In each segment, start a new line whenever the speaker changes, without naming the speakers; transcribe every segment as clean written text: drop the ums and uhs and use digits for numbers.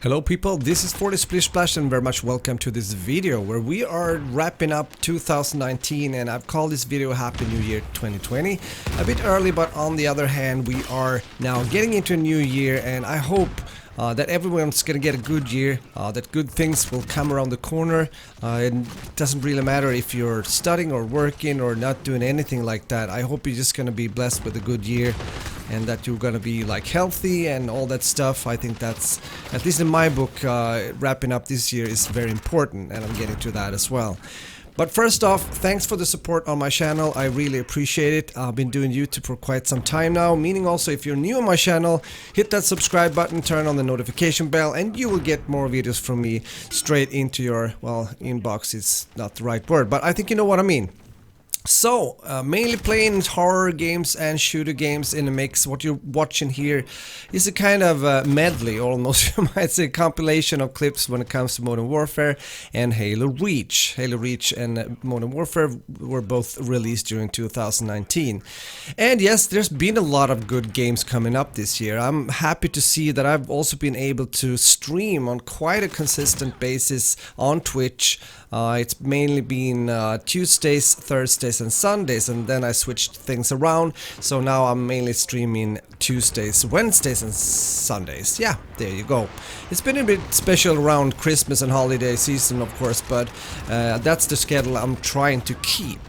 Hello people, this is 40 Splish Splash and very much welcome to this video where we are wrapping up 2019 and I've called this video Happy New Year 2020. A bit early, but on the other hand we are now getting into a new year and I hope that everyone's gonna get a good year, that good things will come around the corner. It doesn't really matter if you're studying or working or not doing anything like that. I hope you're just gonna be blessed with a good year and that you're gonna be like healthy and all that stuff. I think that's, at least in my book, wrapping up this year is very important, and I'm getting to that as well. But first off, thanks for the support on my channel, I really appreciate it. I've been doing YouTube for quite some time now, meaning also if you're new on my channel, hit that subscribe button, turn on the notification bell, and you will get more videos from me straight into your, well, inbox is not the right word, but I think you know what I mean. So, mainly playing horror games and shooter games in a mix. What you're watching here is a kind of medley, almost you might say, compilation of clips when it comes to Modern Warfare and Halo Reach. Halo Reach and Modern Warfare were both released during 2019. And yes, there's been a lot of good games coming up this year. I'm happy to see that I've also been able to stream on quite a consistent basis on Twitch. It's mainly been Tuesdays, Thursdays and Sundays, and then I switched things around, so now I'm mainly streaming Tuesdays, Wednesdays and Sundays. Yeah, there you go. It's been a bit special around Christmas and holiday season, of course, but that's the schedule I'm trying to keep.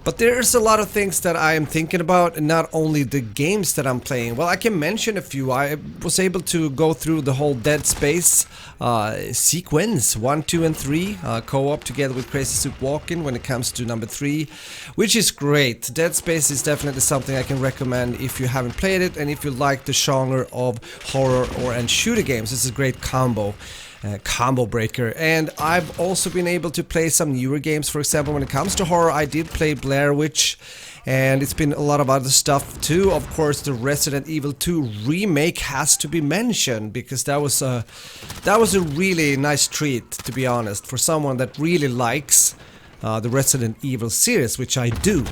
But there's a lot of things that I am thinking about, and not only the games that I'm playing. Well, I can mention a few. I was able to go through the whole Dead Space sequence 1, 2 and 3 co-op together with Crazy Soup Walking when it comes to number 3, which is great. Dead Space is definitely something I can recommend if you haven't played it and if you like the genre of horror and shooter games. It's a great combo breaker. And I've also been able to play some newer games. For example, when it comes to horror, I did play Blair Witch, and it's been a lot of other stuff too. Of course, the Resident Evil 2 remake has to be mentioned, because that was a really nice treat, to be honest, for someone that really likes the Resident Evil series, which I do.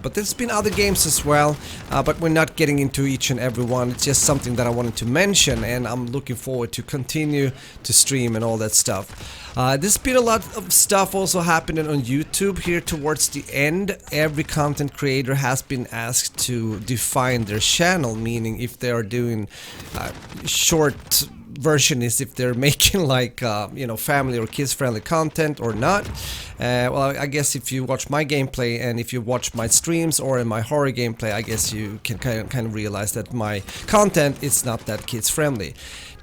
But there's been other games as well, but we're not getting into each and every one. It's just something that I wanted to mention, and I'm looking forward to continue to stream and all that stuff. There's been a lot of stuff also happening on YouTube here towards the end. Every content creator has been asked to define their channel, meaning if they are doing short version is if they're making like you know, family or kids friendly content or not. Well, I guess if you watch my gameplay and if you watch my streams or in my horror gameplay, I guess you can kind of realize that my content is not that kids friendly.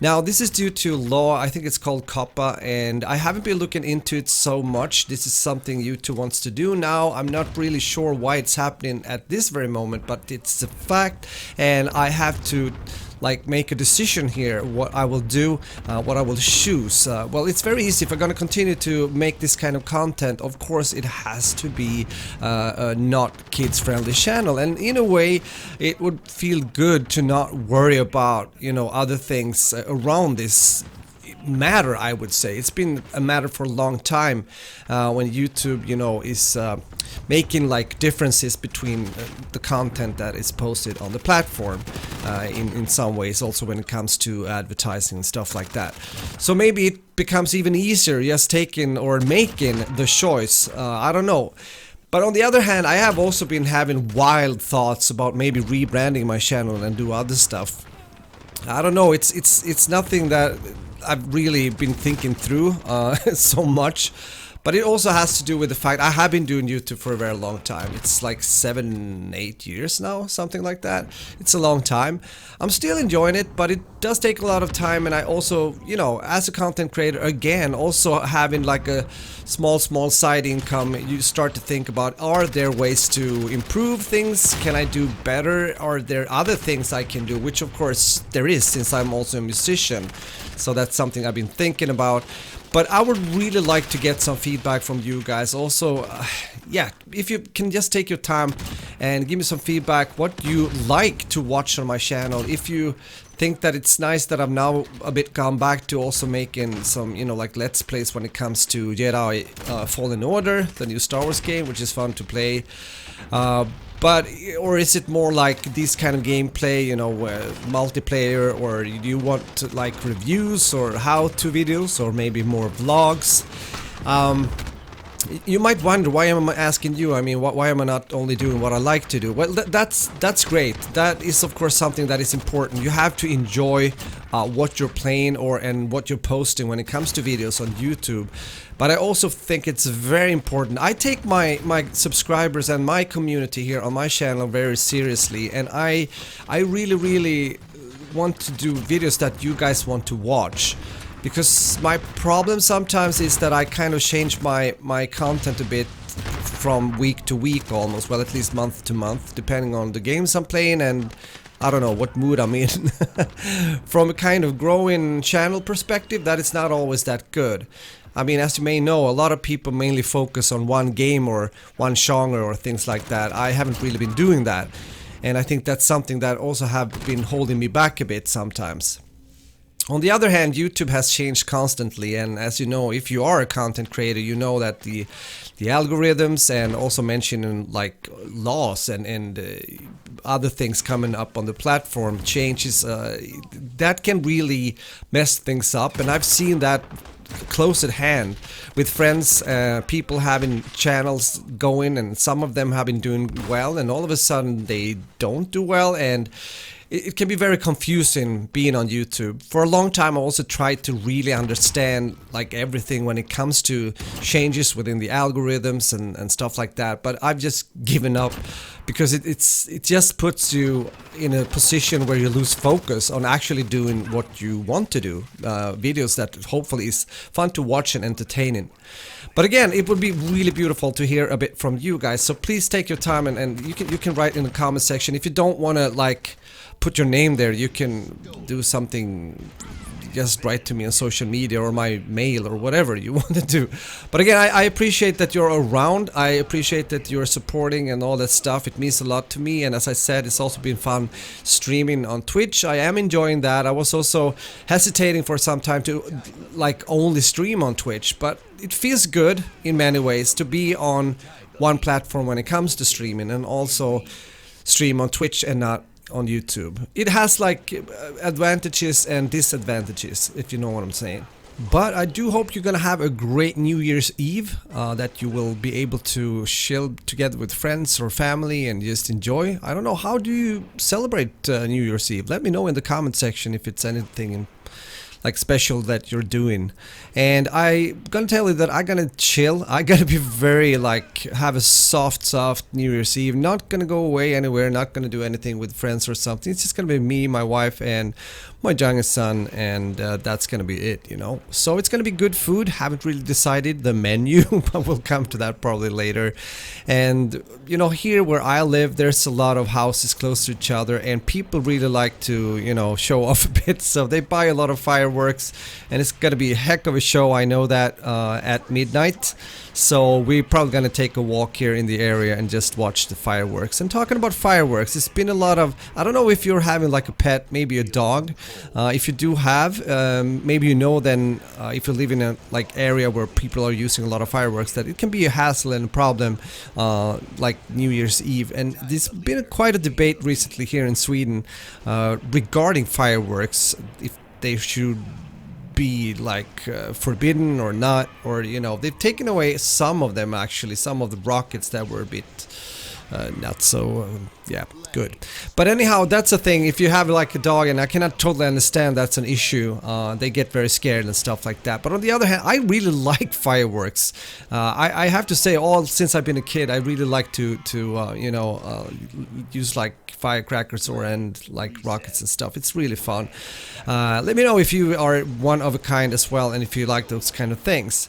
Now, this is due to law. I think it's called COPPA, and I haven't been looking into it so much. This is something YouTube wants to do now. I'm not really sure why it's happening at this very moment, but it's a fact, and I have to like make a decision here what I will do, what I will choose. Well, it's very easy. If I'm gonna continue to make this kind of content, of course it has to be a not kids friendly channel, and in a way it would feel good to not worry about, you know, other things around this matter. I would say it's been a matter for a long time when YouTube, you know, is making like differences between the content that is posted on the platform in some ways, also when it comes to advertising and stuff like that. So maybe it becomes even easier just taking or making the choice. I don't know. But on the other hand, I have also been having wild thoughts about maybe rebranding my channel and do other stuff. I don't know. It's nothing that I've really been thinking through so much, but it also has to do with the fact I have been doing YouTube for a very long time. It's like 7-8 years now, something like that. It's a long time. I'm still enjoying it, but it does take a lot of time, and I also, you know, as a content creator, again, also having like a small side income, you start to think about, are there ways to improve things? Can I do better? Are there other things I can do? Which of course there is, since I'm also a musician. So that's something I've been thinking about. But I would really like to get some feedback from you guys. Also, yeah, if you can just take your time and give me some feedback, what you like to watch on my channel. If you think that it's nice that I've now a bit gone back to also making some, you know, like let's plays when it comes to Jedi Fallen Order, the new Star Wars game, which is fun to play. But, or is it more like this kind of gameplay, you know, multiplayer, or do you want to, like, reviews or how-to videos, or maybe more vlogs? You might wonder, why am I asking you? I mean, why am I not only doing what I like to do? Well, that's great. That is, of course, something that is important. You have to enjoy what you're playing and what you're posting when it comes to videos on YouTube. But I also think it's very important. I take my subscribers and my community here on my channel very seriously, and I really want to do videos that you guys want to watch. Because my problem sometimes is that I kind of change my content a bit from week to week almost, well, at least month to month, depending on the games I'm playing and I don't know what mood I'm in. From a kind of growing channel perspective, that is not always that good. I mean, as you may know, a lot of people mainly focus on one game or one genre or things like that. I haven't really been doing that, and I think that's something that also have been holding me back a bit sometimes. On the other hand, YouTube has changed constantly, and as you know, if you are a content creator, you know that the algorithms, and also mentioning like laws and other things coming up on the platform changes, that can really mess things up, and I've seen that close at hand with friends, people having channels going, and some of them have been doing well, and all of a sudden they don't do well, and it can be very confusing being on YouTube. For a long time I also tried to really understand like everything when it comes to changes within the algorithms and stuff like that, but I've just given up because it just puts you in a position where you lose focus on actually doing what you want to do, videos that hopefully is fun to watch and entertaining. But again, it would be really beautiful to hear a bit from you guys, so please take your time and you can write in the comment section. If you don't want to like put your name there, you can do something, just write to me on social media or my mail or whatever you want to do. But again, I appreciate that you're around, I appreciate that you're supporting and all that stuff. It means a lot to me, and as I said, it's also been fun streaming on Twitch. I am enjoying that. I was also hesitating for some time to like only stream on Twitch, but it feels good in many ways to be on one platform when it comes to streaming, and also stream on Twitch and not on YouTube. It has like advantages and disadvantages, if you know what I'm saying. But I do hope you're gonna have a great New Year's Eve, that you will be able to chill together with friends or family and just enjoy. I don't know, how do you celebrate New Year's Eve? Let me know in the comment section if it's anything like special that you're doing. And I'm gonna tell you that I'm gonna chill. I'm gonna be very like have a soft New Year's Eve, not gonna go away anywhere, not gonna do anything with friends or something. It's just gonna be me, my wife and my youngest son, and that's gonna be it, you know. So it's gonna be good food. Haven't really decided the menu, but we'll come to that probably later. And you know, here where I live, there's a lot of houses close to each other, and people really like to, you know, show off a bit, so they buy a lot of fireworks, and it's gonna be a heck of a show, I know that, at midnight. So we're probably gonna take a walk here in the area and just watch the fireworks. And talking about fireworks, it's been a lot of, I don't know if you're having like a pet, maybe a dog. If you do have, maybe you know then, if you live in a like area where people are using a lot of fireworks, that it can be a hassle and a problem, like New Year's Eve. And there's been quite a debate recently here in Sweden regarding fireworks, if they should be like forbidden or not, or you know, they've taken away some of them actually, some of the rockets that were a bit not so yeah, good. But anyhow, that's a thing. If you have like a dog, and I cannot totally understand that's an issue, they get very scared and stuff like that. But on the other hand, I really like fireworks. I have to say, since I've been a kid, I really like to you know, use like firecrackers and like rockets and stuff. It's really fun. Let me know if you are one of a kind as well, and if you like those kind of things.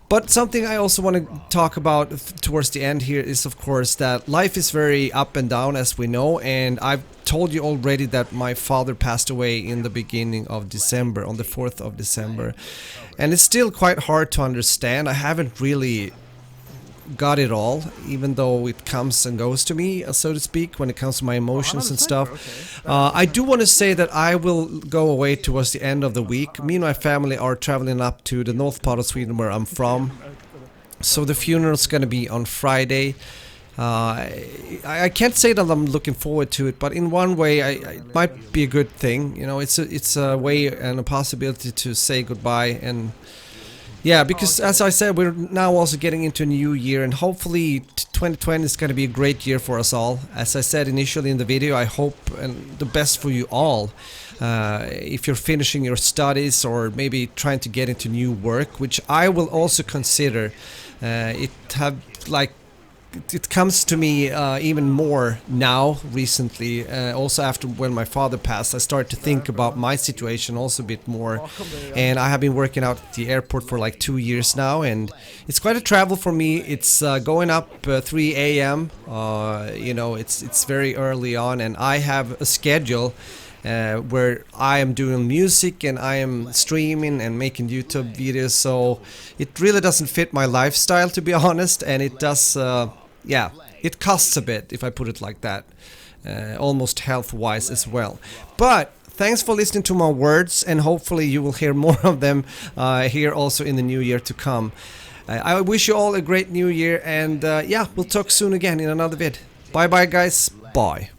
But something I also want to talk about towards the end here is, of course, that life is very up and down, as we know, and I've told you already that my father passed away in the beginning of December, on the 4th of December, and it's still quite hard to understand. I haven't really got it all, even though it comes and goes to me, so to speak, when it comes to my emotions and stuff. I do want to say that I will go away towards the end of the week. Me and my family are traveling up to the north part of Sweden where I'm from. So the funeral's gonna be on Friday. I can't say that I'm looking forward to it, but in one way, it might be a good thing. You know, it's a way and a possibility to say goodbye. And yeah, because as I said, we're now also getting into a new year, and hopefully 2020 is going to be a great year for us all. As I said initially in the video, I hope and the best for you all. If you're finishing your studies or maybe trying to get into new work, which I will also consider, it comes to me even more now recently, also after when my father passed. I started to think about my situation also a bit more, and I have been working out at the airport for like 2 years now, and it's quite a travel for me. It's going up 3 a.m. You know, it's very early on, and I have a schedule where I am doing music and I am streaming and making YouTube videos, so it really doesn't fit my lifestyle, to be honest, and it does, yeah, it costs a bit, if I put it like that, almost health-wise as well. But thanks for listening to my words, and hopefully you will hear more of them here also in the new year to come. I wish you all a great new year, and yeah, we'll talk soon again in another vid. Bye bye guys, bye.